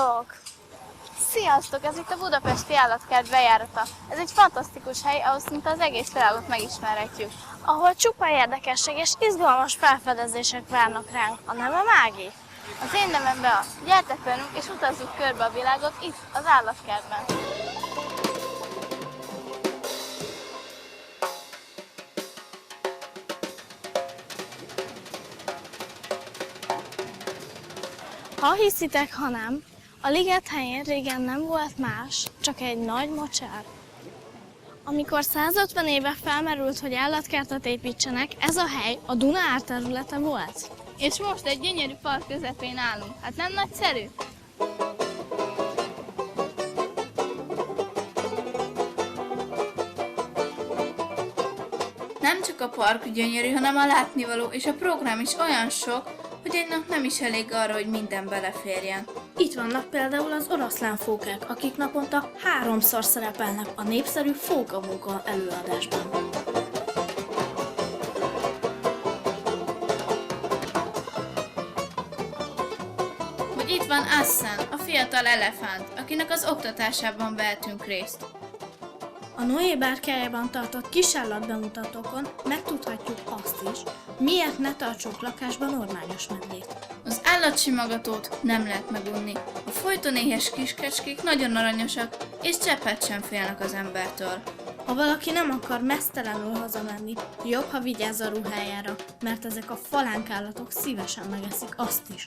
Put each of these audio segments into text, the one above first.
Sziasztok! Sziasztok! Ez itt a Budapesti Állatkert bejárata. Ez egy fantasztikus hely, ahol szinte az egész világot megismerhetjük. Ahol csupa érdekesség és izgalmas felfedezések várnak ránk. A neve Mági. Az én nevem Bea. Gyertek velünk és utazzuk körbe a világot itt, az állatkertben. Ha hiszitek, ha nem, a liget helyén régen nem volt más, csak egy nagy mocsár. Amikor 150 éve felmerült, hogy állatkertet építsenek, ez a hely a Duna árterülete volt. És most egy gyönyörű park közepén állunk. Hát nem nagyszerű? Nem csak a park gyönyörű, hanem a látnivaló és a program is olyan sok, hogy egy nap nem is elég arra, hogy minden beleférjen. Itt vannak például az oroszlánfókák, akik naponta 3-szor szerepelnek a népszerű Fókamóka előadásban. Vagy itt van Assen, a fiatal elefánt, akinek az oktatásában vehetünk részt. A Noé bárkájában tartott kisállat bemutatókon megtudhatjuk azt is, miért ne tartsunk lakásban ormányos medvét. Az állatsimogatót nem lehet megunni. A folyton éhes kiskecskék nagyon aranyosak, és cseppet sem félnek az embertől. Ha valaki nem akar meztelenül hazamenni, jobb, ha vigyáz a ruhájára, mert ezek a falánkállatok szívesen megeszik azt is.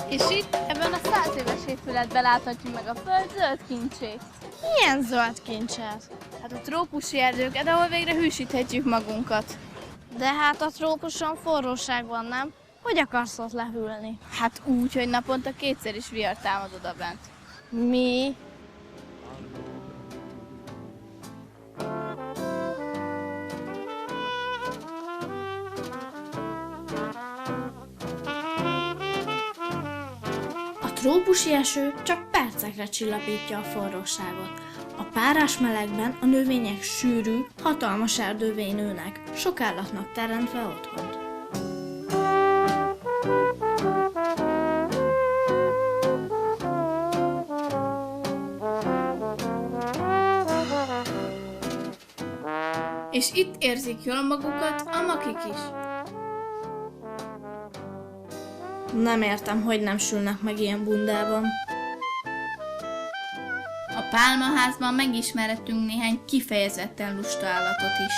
És itt, ebben a 100 éves épületben láthatjuk meg a föld zöld kincsét. Milyen zöld kincset? Hát a trópusi erdőket, ahol végre hűsíthetjük magunkat. De hát a trópuson forróság van, nem? Hogy akarsz ott lehűlni? Hát úgy, hogy naponta 2-szer is vihar támad odabent. Mi? A trópusi eső csak percekre csillapítja a forróságot. A párás melegben a növények sűrű, hatalmas erdővé nőnek, sok állatnak teremtve otthont. És itt érzik jól magukat a makik is. Nem értem, hogy nem sülnek meg ilyen bundában. A pálmaházban megismerhetünk néhány kifejezetten lusta állatot is.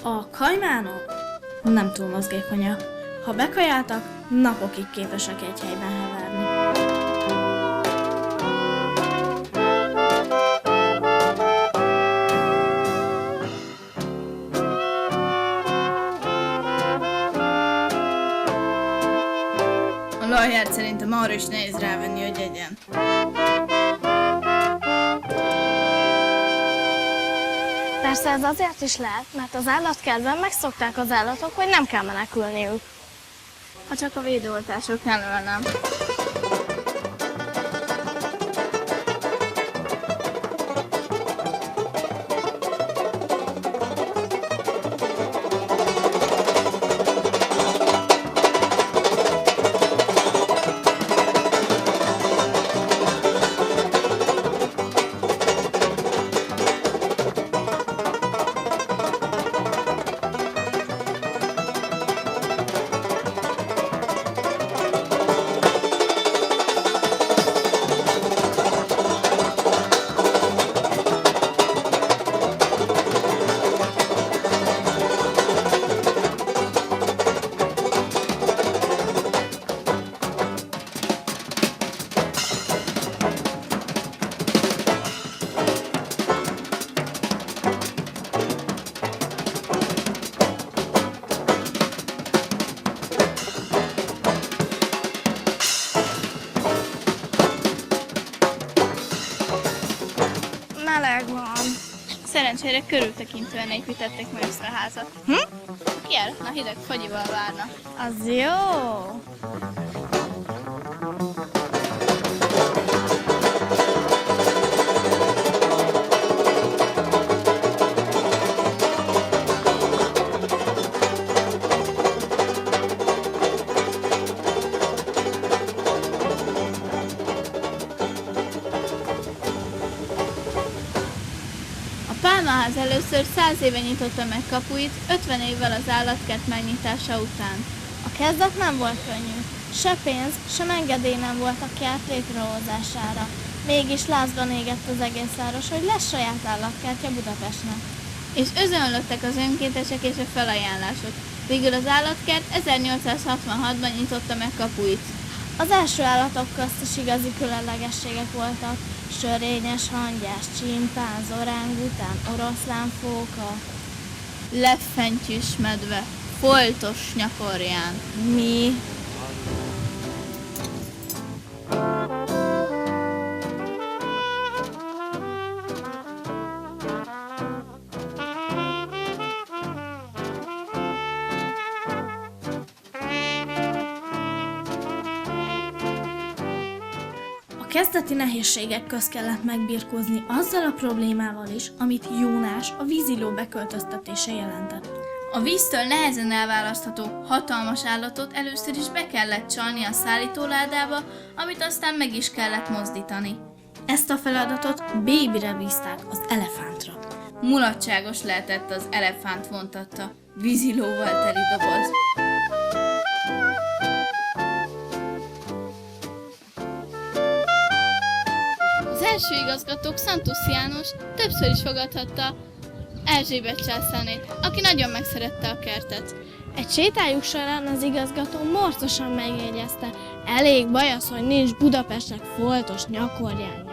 A kajmánok nem túl mozgékonyak. Ha bekajáltak, napokig képesek egy helyben heverni. A lajját szerintem arra is nehéz rávenni, hogy egyen. Persze ez azért is lehet, mert az állatkertben megszokták az állatok, hogy nem kell menekülniük. Ha csak a védőoltások elől nem. Meleg van. Szerencsére körültekintően építették meg ezt a házat. Ki járatna hideg fagyival várna? Az jó! Pálmaház először 100 éve nyitotta meg kapuit, 50 évvel az állatkert megnyitása után. A kezdet nem volt könnyű. Se pénz, sem engedély nem volt a kert létrehozására. Mégis lázban égett az egész város, hogy lesz saját állatkertje Budapestnek. És özönlöttek az önkéntesek és a felajánlások. Végül az állatkert 1866-ban nyitotta meg kapuit. Az első állatok közt is igazi különlegességek voltak. Sörényes, hangyás, csimpánz, orángután, oroszlánfóka. Lefentyűs medve, foltos nyakorján. Mi? A kezdeti nehézségek közt kellett megbirkózni azzal a problémával is, amit Jónás, a víziló beköltöztetése jelentett. A víztől nehezen elválasztható hatalmas állatot először is be kellett csalni a szállítóládába, amit aztán meg is kellett mozdítani. Ezt a feladatot Babyre bízták, az elefántra. Mulatságos lehetett az elefánt vontatta, vízilóval teli doboz. Az első igazgatók Szantusz János többször is fogadhatta Erzsébet császárnét, aki nagyon megszerette a kertet. Egy sétájuk során az igazgató morcosan megjegyezte, elég baj az, hogy nincs Budapestnek foltos nyakorjánja.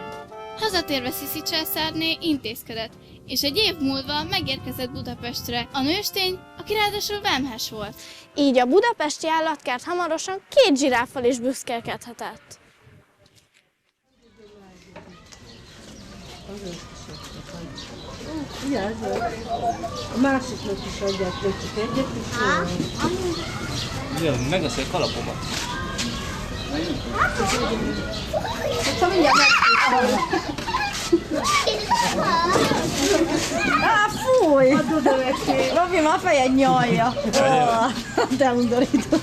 Hazatérve Sziszi császárné intézkedett, és egy év múlva megérkezett Budapestre a nőstény, aki ráadásul vemhes volt. Így a budapesti állatkert hamarosan 2 zsiráffal is büszkélkedhetett. A másiknak is adják nekik egyet, és Jön, megveszi a kalapomat. szóval mindjárt fúj! Robi, ma a fejed nyalja. De undorító.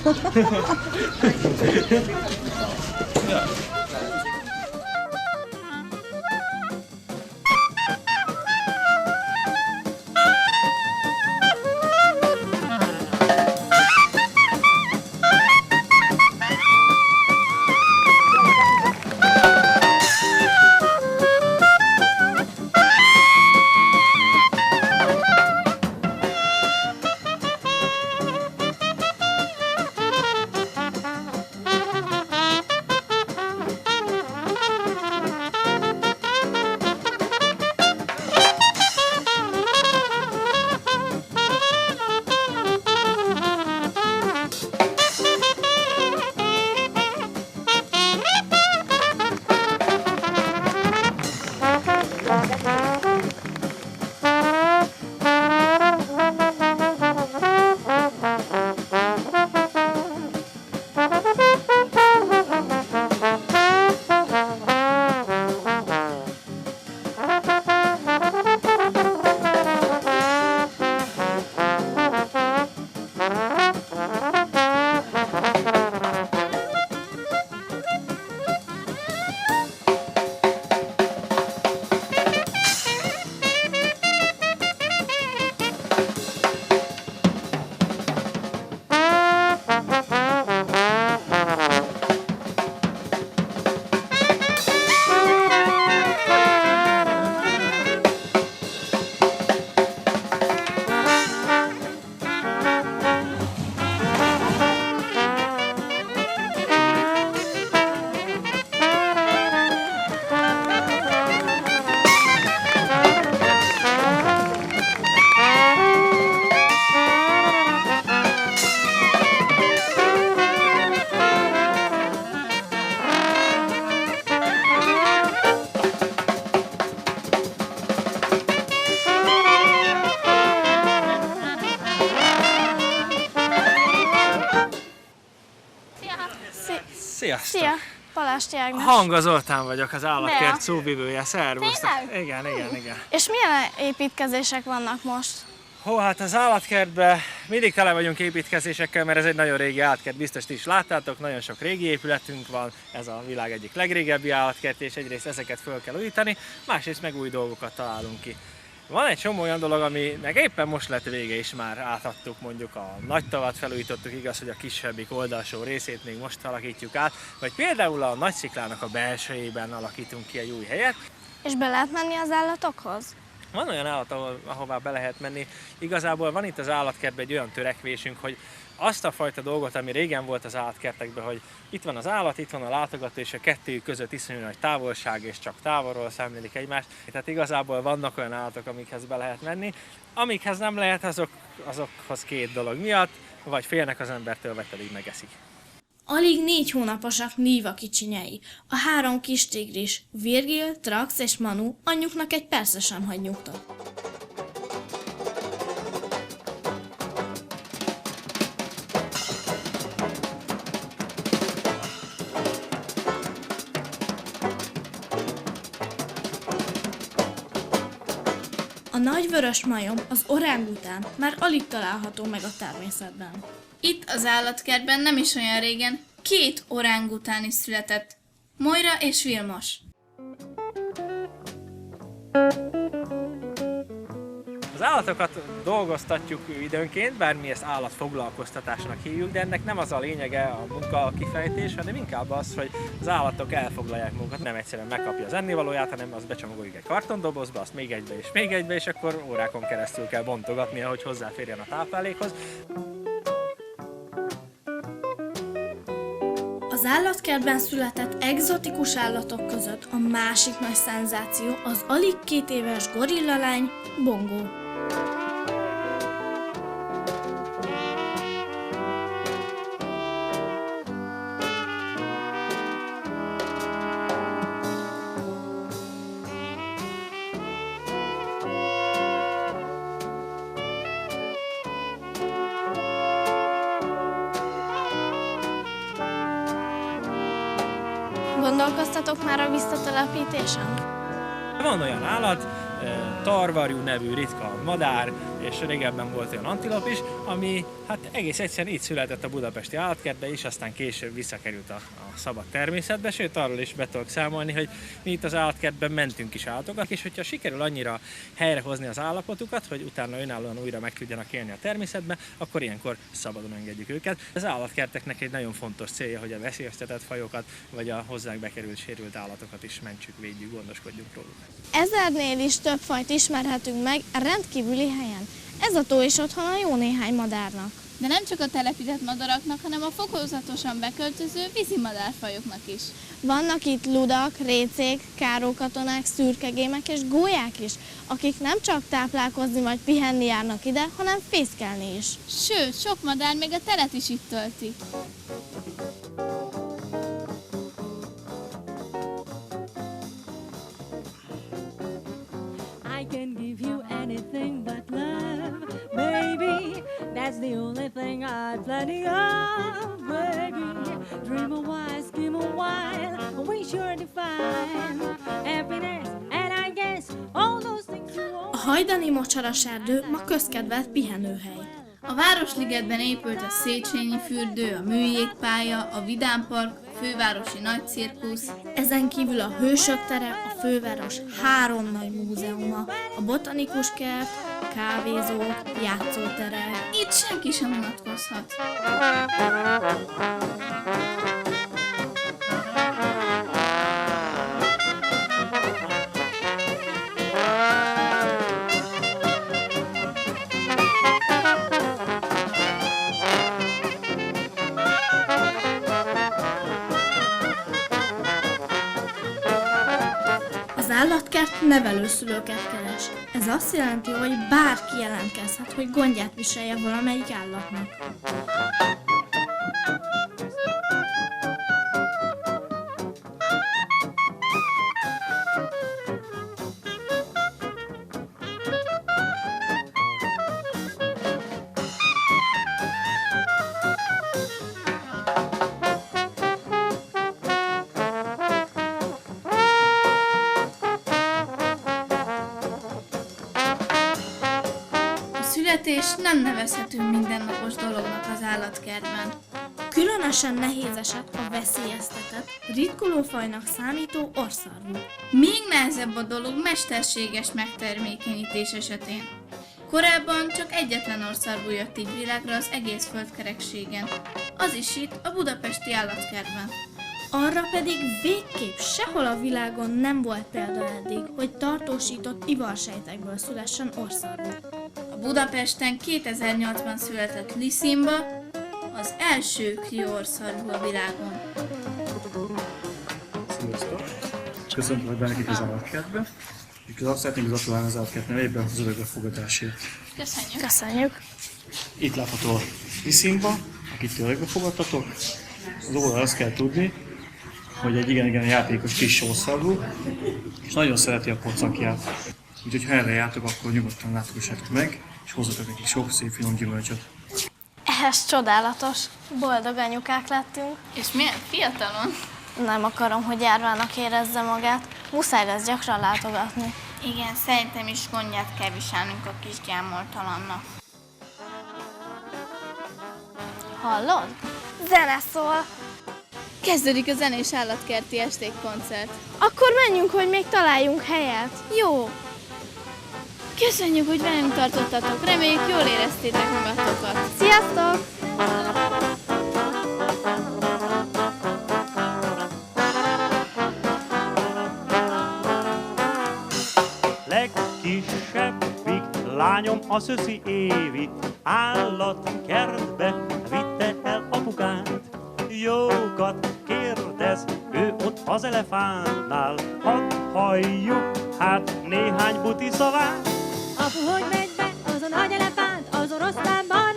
Sziasztok! Szia, Palásti Ágnes. Hanga Zoltán vagyok, az állatkert szóvivője. Szervusztok! Tényleg? Igen. És milyen építkezések vannak most? Hó, hát az állatkertben mindig tele vagyunk építkezésekkel, mert ez egy nagyon régi állatkert, biztos ti is láttátok, nagyon sok régi épületünk van, ez a világ egyik legrégebbi állatkert, és egyrészt ezeket föl kell újítani, másrészt meg új dolgokat találunk ki. Van egy csomó olyan dolog, aminek éppen most lett vége is, már átadtuk, mondjuk a nagy tavat felújítottuk, igaz, hogy a kisebbik oldalsó részét még most alakítjuk át, vagy például a nagy sziklának a belsejében alakítunk ki egy új helyet. És be lehet menni az állatokhoz? Van olyan állat, ahová be lehet menni. Igazából van itt az állatkertben egy olyan törekvésünk, hogy azt a fajta dolgot, ami régen volt az állatkertekben, hogy itt van az állat, itt van a látogató, és a kettőjük között iszonyú nagy távolság, és csak távolról szemlélik egymást. Tehát igazából vannak olyan állatok, amikhez be lehet menni. Amikhez nem lehet, azokhoz két dolog miatt, vagy félnek az embertől, vagy pedig megeszik. Alig 4 hónaposak Niva kicsinyei. A 3 kis tigris, Virgil, Trax és Manu anyjuknak egy persze sem hagy nyugtot. A nagy vörös majom, az orángután már alig található meg a természetben. Itt az állatkertben nem is olyan régen 2 orángután is született, Moira és Vilmos. Az állatokat dolgoztatjuk időnként, bár mi ezt állatfoglalkoztatásnak hívjuk, de ennek nem az a lényege a munka kifejtés, hanem inkább az, hogy az állatok elfoglalják magukat, nem egyszerűen megkapja az ennivalóját, hanem azt becsomagoljuk egy kartondobozba, azt még egybe, és akkor órákon keresztül kell bontogatnia, hogy hozzáférjen a táplálékhoz. Az állatkertben született egzotikus állatok között a másik nagy szenzáció az alig 2 éves gorillalány, Bongo. Gondolkoztatok már a visszatelepítésen? Van olyan állat, tarvarjú nevű ritka madár, és régebben volt olyan antilop is, ami hát egész egyszerűen így született a budapesti állatkertbe is, aztán később visszakerült a szabad természetbe, sőt arról is be tudok számolni, hogy mi itt az állatkertben mentünk is állatokat, és hogyha sikerül annyira helyrehozni az állapotukat, hogy utána önállóan újra meg tudjanak élni a természetbe, akkor ilyenkor szabadon engedjük őket. Az állatkerteknek egy nagyon fontos célja, hogy a veszélyeztetett fajokat, vagy a hozzánk bekerült sérült állatokat is mentsük, védjük, gondoskodjunk róluk. 1000-nél is több fajt ismerhetünk meg rendkívüli helyen. Ez a tó is otthona jó néhány madárnak. De nem csak a telepített madaraknak, hanem a fokozatosan beköltöző vízimadárfajoknak is. Vannak itt ludak, récék, kárókatonák, szürkegémek és gólyák is, akik nem csak táplálkozni vagy pihenni járnak ide, hanem fészkelni is. Sőt, sok madár még a teret is itt tölti. I can give you anything but love, baby. That's the only thing I'm planning of, baby. Dream a while, scheme a while, we sure define happiness, and I guess all those things you want. A hajdani mocsaras erdő ma közkedvelt pihenőhely. A Városligetben épült a Széchenyi fürdő, a műjégpálya, a Vidámpark, a fővárosi nagycirkusz. Ezen kívül a Hősök tere, a főváros 3 nagy múzeuma, a botanikus kert, kávézók, játszóterek. Itt senki sem unatkozhat. Az állatkert nevelőszülőket keres. Ez azt jelenti, hogy bárki jelentkezhet, hogy gondját viselje valamelyik állatnak. A születés nem nevezhető mindennapos dolognak az állatkertben. Különösen nehéz eset a veszélyeztetett, ritkulófajnak számító orrszarvú. Még nehezebb a dolog mesterséges megtermékenyítés esetén. Korábban csak egyetlen orrszarvú jött így világra az egész földkerekségen. Az is itt, a budapesti állatkertben. Arra pedig végképp sehol a világon nem volt példa eddig, hogy tartósított ivarsejtekből szülessen orrszarvú. A Budapesten 2008-ban született Lisimba, az első kriorszarvú a világon. Sziasztok! Köszöntöm benneteket az állatkertbe. Azt szeretnénk gratulálni az állatkárt nevében az örökbefogadásért. Köszönjük! Köszönjük! Itt látható a Lisimba, akit örökbefogadtatok. Az oldalon azt kell tudni, hogy egy igen játékos kis sorszarvú, és nagyon szereti a pocakját. Úgyhogy ha erre jártok, akkor nyugodtan látogassátok meg, és hozzatok neki sok szép finom gyümölcsöt. Ez csodálatos. Boldog anyukák lettünk. És milyen fiatalon? Nem akarom, hogy járvának érezze magát. Muszáj lesz gyakran látogatni. Igen, szerintem is gondját kell viselnünk a kis gyámoltalannak. Hallod? Zene szól. Kezdődik a zenés állatkerti estékkoncert. Akkor menjünk, hogy még találjunk helyet. Jó! Köszönjük, hogy velünk tartottatok. Reméljük, jól éreztétek magatokat. Sziasztok! Legkisebbik lányom a Szöszi Évi állatkertbe vitte el apukát. Jókat kérdez, ő ott az elefántnál, hadd halljuk hát néhány buti szavát. Apu, hogy megy be az a nagy elefánt az oroszlánban